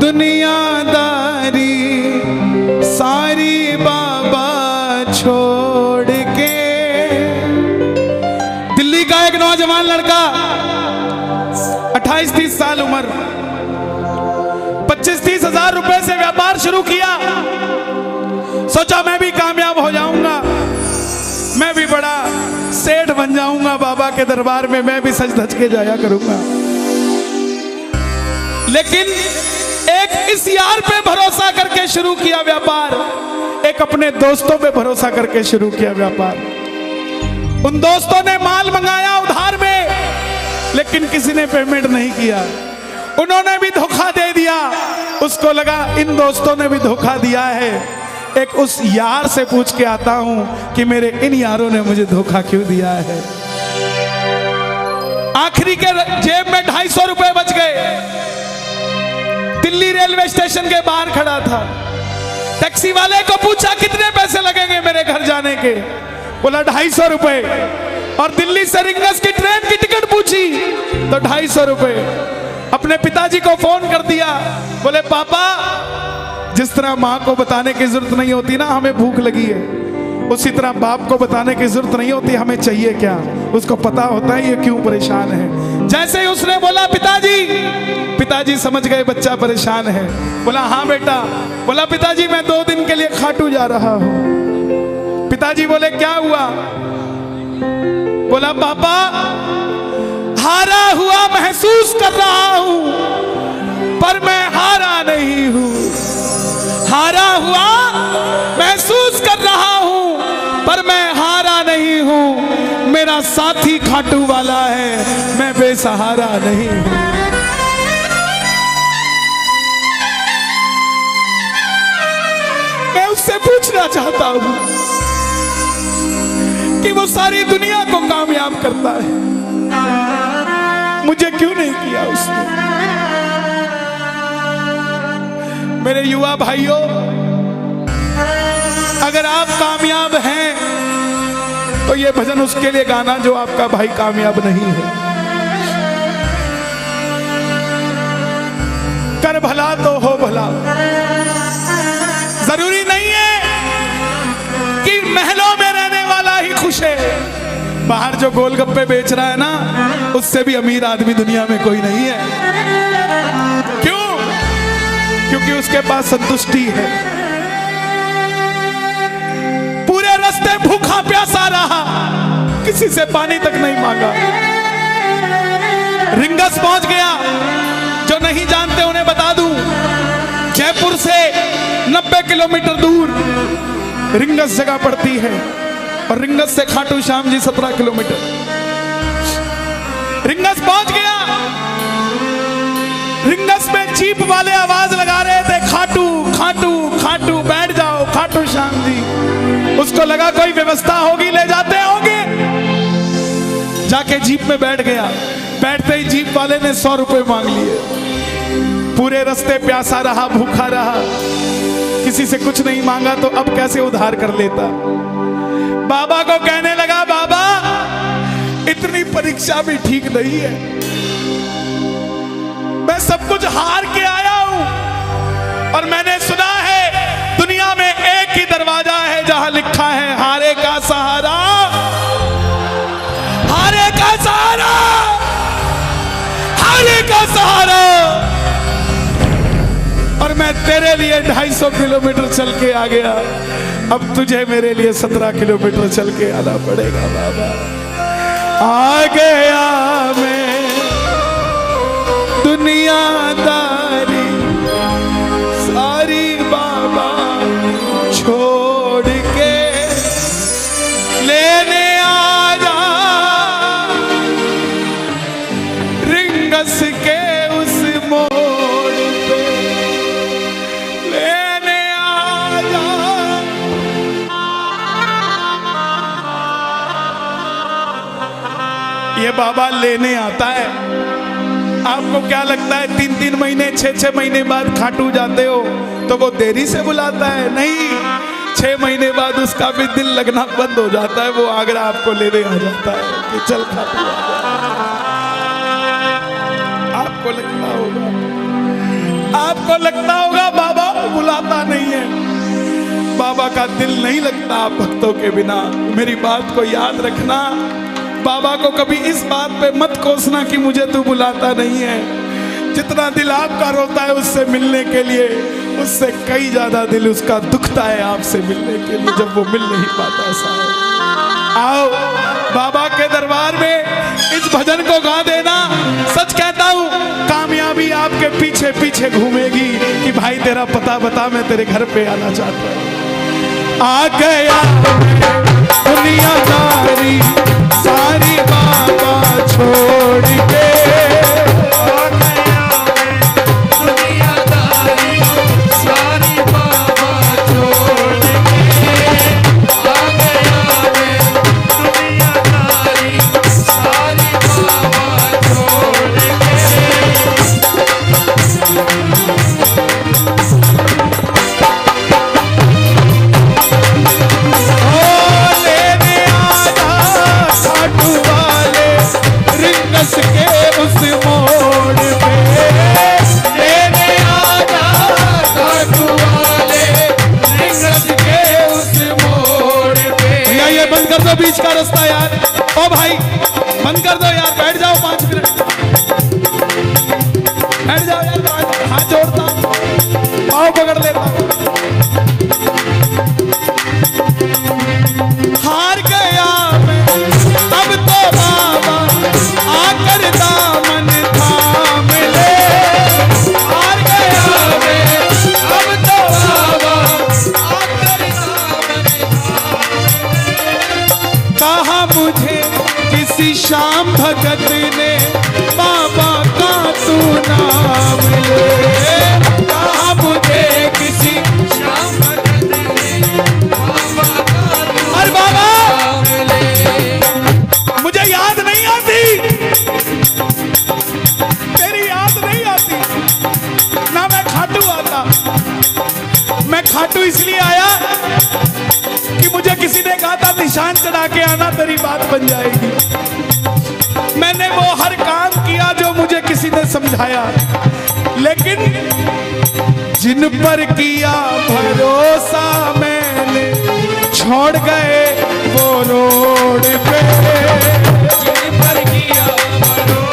दुनियादारी सारी बाबा छोड़ के। दिल्ली का एक नौजवान लड़का 28-30 साल उम्र, 25-30 हजार रुपए से व्यापार शुरू किया। सोचा मैं भी कामयाब हो जाऊंगा, मैं भी बड़ा सेठ बन जाऊंगा, बाबा के दरबार में मैं भी सज धज के जाया करूंगा। लेकिन एक इस यार पे भरोसा करके शुरू किया व्यापार, एक अपने दोस्तों पे भरोसा करके शुरू किया व्यापार। उन दोस्तों ने माल मंगाया उधार में, लेकिन किसी ने पेमेंट नहीं किया। उन्होंने भी धोखा दे दिया। उसको लगा इन दोस्तों ने भी धोखा दिया है, एक उस यार से पूछ के आता हूं कि मेरे इन यारों ने मुझे धोखा क्यों दिया है। आखिरी के जेब में 250 रुपए बच गए। दिल्ली रेलवे स्टेशन के बाहर खड़ा था। टैक्सी वाले को पूछा कितने पैसे लगेंगे मेरे घर जाने के, बोला 250 रुपए। और दिल्ली से रिंगस की ट्रेन की टिकट पूछी तो 250 रुपए। अपने पिताजी को फोन कर दिया, बोले पापा, जिस तरह माँ को बताने की जरूरत नहीं होती ना हमें भूख लगी है, उसी तरह बाप को बताने की जरूरत नहीं होती हमें चाहिए क्या, उसको पता होता है ये क्यों परेशान है। जैसे ही उसने बोला पिताजी समझ गए बच्चा परेशान है। बोला हाँ बेटा। बोला पिताजी मैं 2 दिन के लिए खाटू जा रहा हूं। पिताजी बोले क्या हुआ? बोला पापा, हारा हुआ महसूस कर रहा हूं, पर मैं हारा नहीं हूं। हारा हुआ महसूस कर रहा हूं, पर मैं हारा नहीं हूं। मेरा साथी खाटू वाला है, मैं बेसहारा नहीं हूं। मैं उससे पूछना चाहता हूं कि वो सारी दुनिया को कामयाब करता है, मुझे क्यों नहीं किया उसने? मेरे युवा भाइयों, अगर आप कामयाब हैं तो ये भजन उसके लिए गाना जो आपका भाई कामयाब नहीं है। कर भला तो हो भला। जरूरी नहीं है कि महलों में रहने वाला ही खुश है। बाहर जो गोलगप्पे बेच रहा है ना, उससे भी अमीर आदमी दुनिया में कोई नहीं है। क्यों? क्योंकि उसके पास संतुष्टि है। पूरे रास्ते भूखा प्यासा रहा, किसी से पानी तक नहीं मांगा। रिंगस पहुंच गया। जो नहीं जानते उन्हें बता दूं, जयपुर से 90 किलोमीटर दूर रिंगस जगह पड़ती है, और रिंगस से खाटू श्याम जी 17 किलोमीटर। रिंगस पहुंच गया। रिंगस में जीप वाले आवाज लगा रहे थे, खाटू खाटू खाटू, बैठ जाओ खाटू श्याम जी। उसको लगा कोई व्यवस्था होगी, ले जाते होंगे। जाके जीप में बैठ गया। बैठते ही जीप वाले ने 100 रुपए मांग लिए। पूरे रास्ते प्यासा रहा, भूखा रहा, किसी से कुछ नहीं मांगा तो अब कैसे उधार कर लेता। बाबा को कहने लगा, बाबा इतनी परीक्षा भी ठीक नहीं है, मैं सब कुछ हार के आया हूं, और मैंने सुना है दुनिया में एक ही दरवाजा है जहां लिखा है हारे का सहारा, हारे का सहारा, हारे का सहारा। और मैं तेरे लिए 250 किलोमीटर चल के आ गया, अब तुझे मेरे लिए 17 किलोमीटर चल के आना पड़ेगा। बाबा आ गया मैं दुनियादारी सारी बाबा छोड़ के, लेने आ जा रिंगस के उस मोड़ पे, लेने आ जा। ये बाबा लेने आता है। आपको क्या लगता है 3-3 महीने 6-6 महीने बाद खाटू जाते हो तो वो देरी से बुलाता है? नहीं, 6 महीने बाद उसका भी दिल लगना बंद हो जाता है, वो आगरा आपको लेने आ जाता है कि चल खाटू आ जा। आपको लगता होगा आपको लगता होगा बाबा बुलाता नहीं है, बाबा का दिल नहीं लगता आप भक्तों के बिना। मेरी बात को याद रखना, बाबा को कभी इस बात पे मत कोसना कि मुझे तू बुलाता नहीं है। जितना दिल आपका रोता है उससे मिलने के लिए, उससे कई ज्यादा दिल उसका दुखता है आपसे मिलने के लिए, जब वो मिल नहीं पाता। साहब आओ बाबा के दरबार में इस भजन को गा देना। सच कहता हूँ कामयाबी आपके पीछे पीछे घूमेगी कि भाई तेरा पता बता, मैं तेरे घर पे आना चाहता हूँ। आ गया दुनियादारी सारी बाबा छोड़ के, आ गया दुनियादारी सारी बाबा छोड़ के, आ गया दुनियादारी सारी बाबा छोड़ के उस मोड़ पे लेने आजा खाटू वाले, रिंगस के उस मोड़ पे। भैया ये बंद कर दो बीच का रास्ता यार, ओ भाई बंद कर दो यार, बैठ जाओ 5 मिनट, बैठ जाओ यार, हाथ जोड़ता पाँव पकड़ लेता। हार गया मैं अब तो बाबा आकर दामन थाम ले, हार गया मैं अब तो बाबा आकर दामन थाम ले। कहा मुझे किसी श्याम भगत ने बाबा का तू नाम ले, कहा मुझे किसी श्याम भगत ने बाबा का तू नाम ले। मुझे याद नहीं आती, तेरी याद नहीं आती ना, मैं खाटू आता। मैं खाटू इसलिए आया कि मुझे किसी ने कहा था निशान चढ़ा के आना, तेरी बात बन जाएगी। मैंने वो हर काम किया जो मुझे किसी ने समझाया, लेकिन जिन पर किया भरोसा मैंने छोड़ गए वो रोड पे, जिन पर किया भरोसा